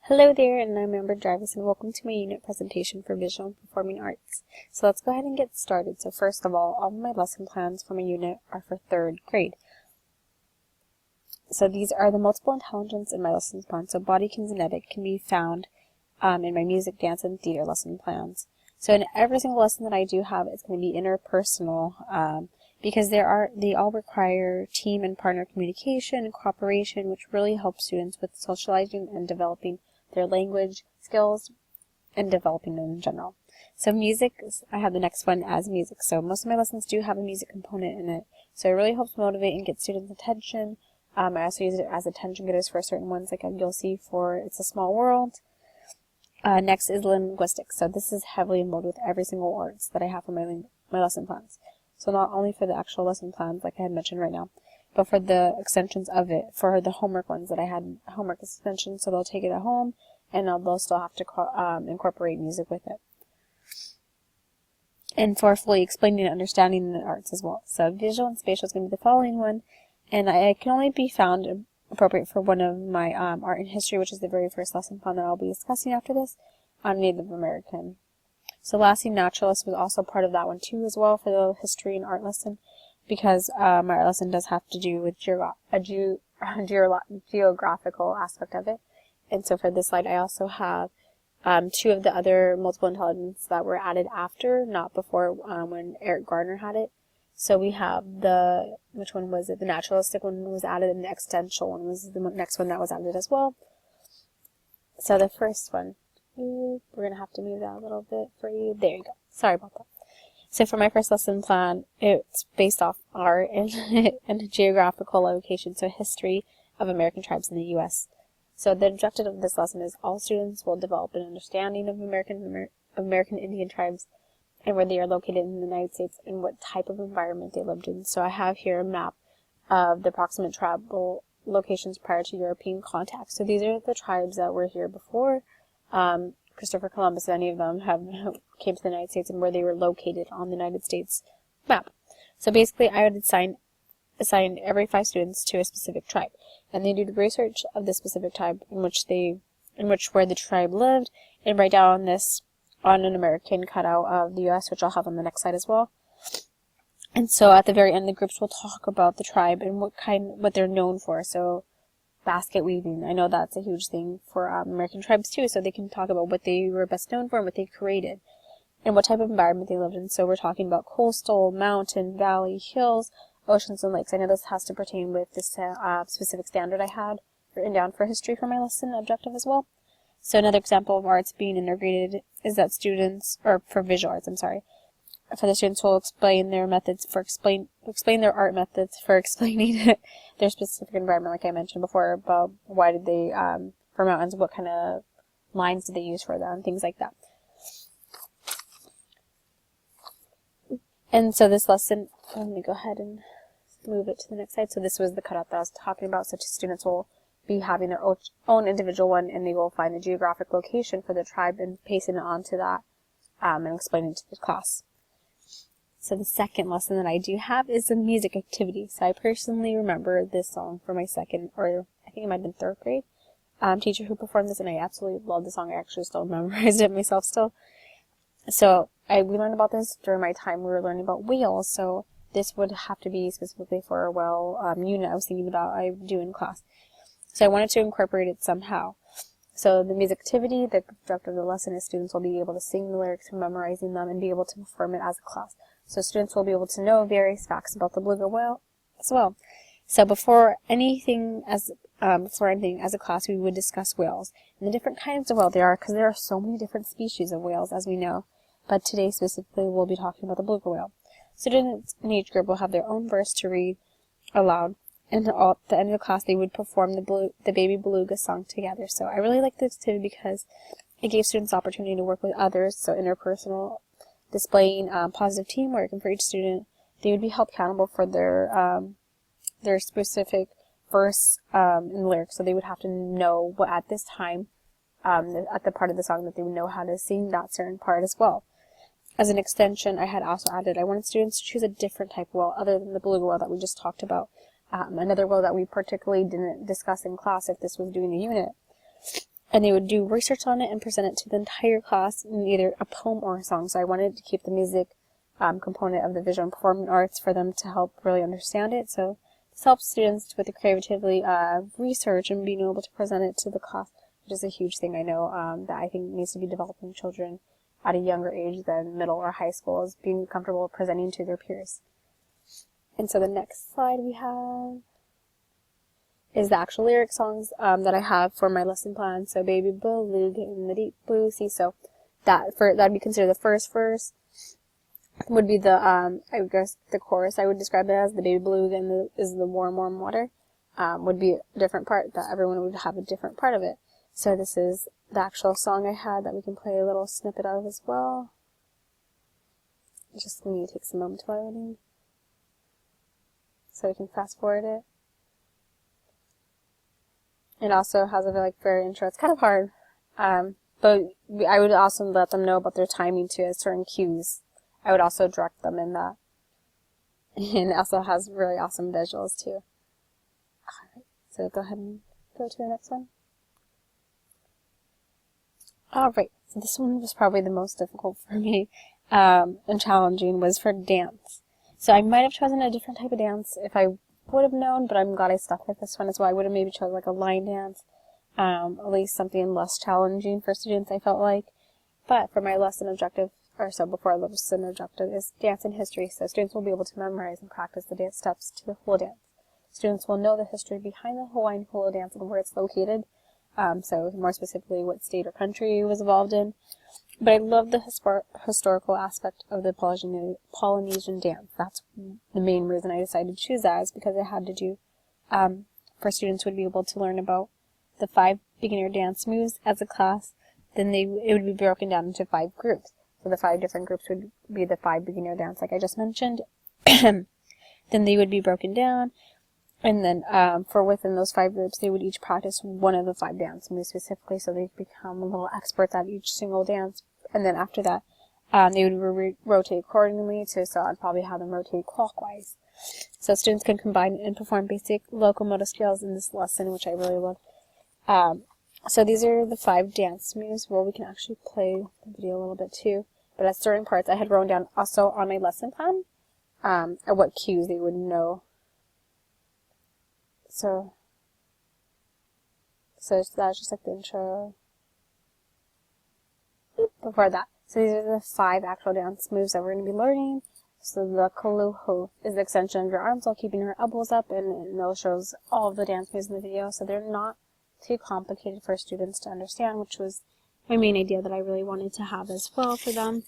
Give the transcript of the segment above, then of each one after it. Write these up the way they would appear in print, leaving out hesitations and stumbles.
Hello there, and I'm Amber Jarvis, and welcome to my unit presentation for Visual and Performing Arts. So let's go ahead and get started. So first of all of my lesson plans for my unit are for 3rd grade. So these are the multiple intelligence in my lesson plan. So body kinetic can be found in my music, dance, and theater lesson plans. So in every single lesson that I do have, it's going to be interpersonal because they all require team and partner communication and cooperation, which really helps students with socializing and developing their language skills and developing them in general. So music, I have the next one as music. So most of my lessons do have a music component in it. So it really helps motivate and get students' attention. I also use it as attention getters for certain ones, like you'll see for It's a Small World. Next is linguistics. So this is heavily involved with every single arts that I have for my lesson plans. So not only for the actual lesson plans, like I had mentioned right now, but for the extensions of it, for the homework ones that I had homework extensions, so they'll take it at home, and they'll still have to incorporate music with it. And for fully explaining and understanding the arts as well. So visual and spatial is going to be the following one, and it can only be found appropriate for one of my art and history, which is the very first lesson plan that I'll be discussing after this, on Native American. So lastly, naturalist was also part of that one too as well for the history and art lesson, because my art lesson does have to do with geographical aspect of it. And so for this slide, I also have 2 of the other multiple intelligence that were added after, not before, when Eric Garner had it. So we have which one was it? The naturalistic one was added, and the existential one was the next one that was added as well. So the first one, we're going to have to move that a little bit for you. There you go. Sorry about that. So for my first lesson plan, it's based off art and geographical location, so history of American tribes in the U.S. So the objective of this lesson is all students will develop an understanding of American Indian tribes and where they are located in the United States and what type of environment they lived in. So I have here a map of the approximate tribal locations prior to European contact. So these are the tribes that were here before Christopher Columbus. Any of them came to the United States and where they were located on the United States map. So basically, I would assign every 5 students to a specific tribe, and they do the research of the specific tribe where the tribe lived, and write down on an American cutout of the U.S., which I'll have on the next slide as well. And so at the very end, the groups will talk about the tribe and what they're known for. So basket weaving, I know that's a huge thing for American tribes too, so they can talk about what they were best known for and what they created and what type of environment they lived in. So we're talking about coastal, mountain, valley, hills, oceans, and lakes. I know this has to pertain with this specific standard I had written down for history for my lesson objective as well. So another example of arts being integrated is that for visual arts, for the students will explain their methods explain their art methods for explaining their specific environment, like I mentioned before, about why did they, for mountains, what kind of lines did they use for them, things like that. And so this lesson, let me go ahead and move it to the next slide. So this was the cutout that I was talking about. So students will be having their own individual one, and they will find the geographic location for the tribe and pasting it onto that and explaining it to the class. So the second lesson that I do have is a music activity. So I personally remember this song for my second, or I think it might have been 3rd grade, teacher who performed this, and I absolutely love the song. I actually still memorized it myself still. So we learned about this during my time. We were learning about whales, so this would have to be specifically for a whale unit I was thinking about I do in class. So I wanted to incorporate it somehow. So the music activity, the objective of the lesson is students will be able to sing the lyrics, memorizing them, and be able to perform it as a class. So students will be able to know various facts about the beluga whale as well. So before anything as a class, we would discuss whales and the different kinds of whale there are, because there are so many different species of whales, as we know. But today specifically, we'll be talking about the beluga whale. Students in each group will have their own verse to read aloud, and at the end of the class, they would perform the Baby Beluga song together. So I really like this too because it gave students the opportunity to work with others, so interpersonal, displaying positive teamwork, and for each student, they would be held accountable for their specific verse and lyrics. So they would have to know what at this time, at the part of the song, that they would know how to sing that certain part as well. As an extension, I had also added, I wanted students to choose a different type of whale other than the beluga whale that we just talked about. Another whale that we particularly didn't discuss in class if this was doing a unit and they would do research on it and present it to the entire class in either a poem or a song. So I wanted to keep the music component of the visual and performing arts for them to help really understand it. So this helps students with the creatively research and being able to present it to the class, which is a huge thing I know that I think needs to be developing children at a younger age than middle or high school, is being comfortable presenting to their peers. And so the next slide we have is the actual lyric songs that I have for my lesson plan. So Baby Beluga in the Deep Blue Sea. So that'd be considered the first verse. Would be the I guess the chorus I would describe it as. The Baby Beluga is the warm, warm water. Would be a different part that everyone would have a different part of it. So this is the actual song I had that we can play a little snippet of as well. Just need to take some moment to loading, so we can fast forward it. It also has a very intro. It's kind of hard, but I would also let them know about their timing too, as certain cues. I would also direct them in that, and it also has really awesome visuals too. Alright, so go ahead and go to the next one. Alright, so this one was probably the most difficult for me and challenging, was for dance. So I might have chosen a different type of dance if I would have known, but I'm glad I stuck with this one as well. I would have maybe chosen like a line dance, at least something less challenging for students, I felt like. But for my lesson objective, or so before lesson objective, is dance and history. So students will be able to memorize and practice the dance steps to the hula dance. Students will know the history behind the Hawaiian hula dance and where it's located. So more specifically what state or country it was involved in. But I love the historical aspect of the Polynesian dance. That's the main reason I decided to choose that, is because it had to do, for students would be able to learn about the 5 beginner dance moves as a class. Then it would be broken down into 5 groups. So the 5 different groups would be the 5 beginner dance, like I just mentioned. Then they would be broken down. And then for within those 5 groups, they would each practice one of the 5 dance moves specifically, so they become a little experts at each single dance. And then after that, they would rotate accordingly, so I'd probably have them rotate clockwise. So students can combine and perform basic locomotor skills in this lesson, which I really love. So these are the 5 dance moves. Well, we can actually play the video a little bit too. But at certain parts, I had written down also on my lesson plan at what cues they would know. So that's just like the intro. Before that, so these are the 5 actual dance moves that we're going to be learning. So the kaluho is the extension of your arms while keeping your elbows up, and it shows all of the dance moves in the video, so they're not too complicated for students to understand, which was my main idea that I really wanted to have as well for them.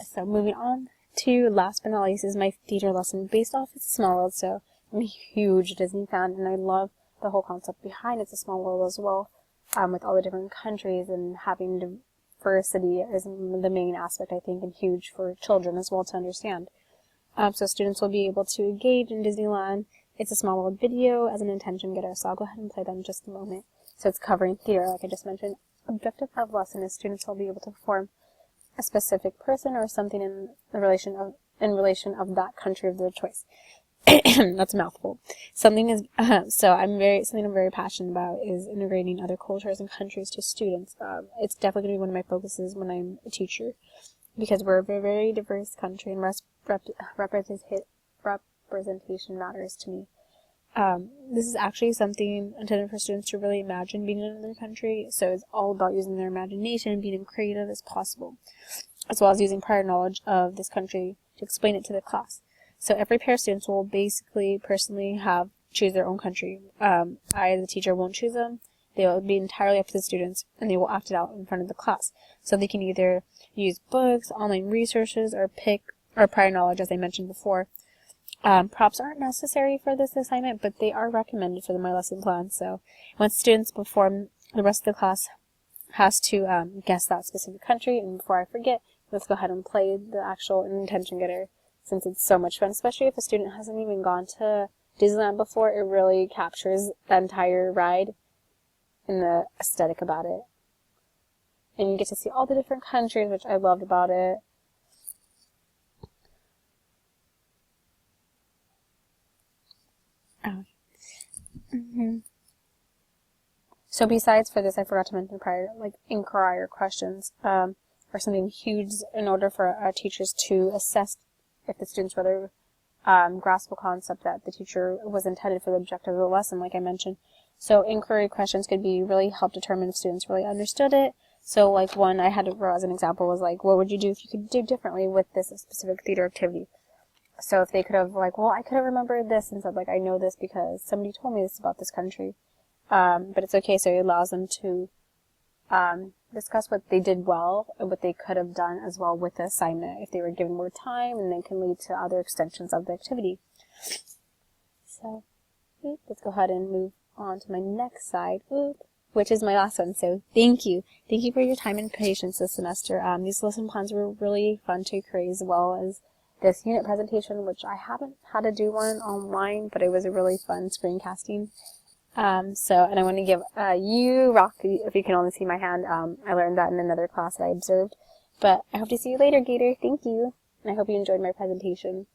So moving on to last but not least is my theater lesson based off It's a Small World. So I'm a huge Disney fan, and I love the whole concept behind It's a Small World as well, with all the different countries and having diversity is the main aspect, I think, and huge for children as well to understand. So students will be able to engage in Disneyland It's a Small World video as an intention getter, so I'll go ahead and play that in just a moment. So it's covering theater, like I just mentioned. Objective of lesson is students will be able to perform a specific person or something in relation of that country of their choice. That's a mouthful. Something I'm very passionate about is integrating other cultures and countries to students. It's definitely going to be one of my focuses when I'm a teacher, because we're a very diverse country, and representation matters to me. This is actually something intended for students to really imagine being in another country, so it's all about using their imagination and being as creative as possible, as well as using prior knowledge of this country to explain it to the class. So every pair of students will basically personally choose their own country. I, as a teacher, won't choose them. They will be entirely up to the students, and they will act it out in front of the class. So they can either use books, online resources, or prior knowledge, as I mentioned before. Props aren't necessary for this assignment, but they are recommended for my lesson plan. So once students perform, the rest of the class has to guess that specific country. And before I forget, let's go ahead and play the actual intention getter, since it's so much fun, especially if a student hasn't even gone to Disneyland before. It really captures the entire ride and the aesthetic about it. And you get to see all the different countries, which I loved about it. So besides for this, I forgot to mention prior, like inquiry questions are something huge in order for teachers to assess if the students whether grasp a concept that the teacher was intended for the objective of the lesson, like I mentioned. So inquiry questions could be really help determine if students really understood it. So like one I had to throw as an example was like, what would you do if you could do differently with this specific theater activity? So if they could have like, well, I could have remembered this and said like, I know this because somebody told me this about this country. But it's okay, so it allows them to discuss what they did well and what they could have done as well with the assignment if they were given more time, and then can lead to other extensions of the activity. So let's go ahead and move on to my next slide, which is my last one. So thank you for your time and patience this semester. These lesson plans were really fun to create, as well as this unit presentation, which I haven't had to do one online, but it was a really fun screencasting. And I want to give you, Rocky, if you can only see my hand, I learned that in another class that I observed. But I hope to see you later, Gator. Thank you. And I hope you enjoyed my presentation.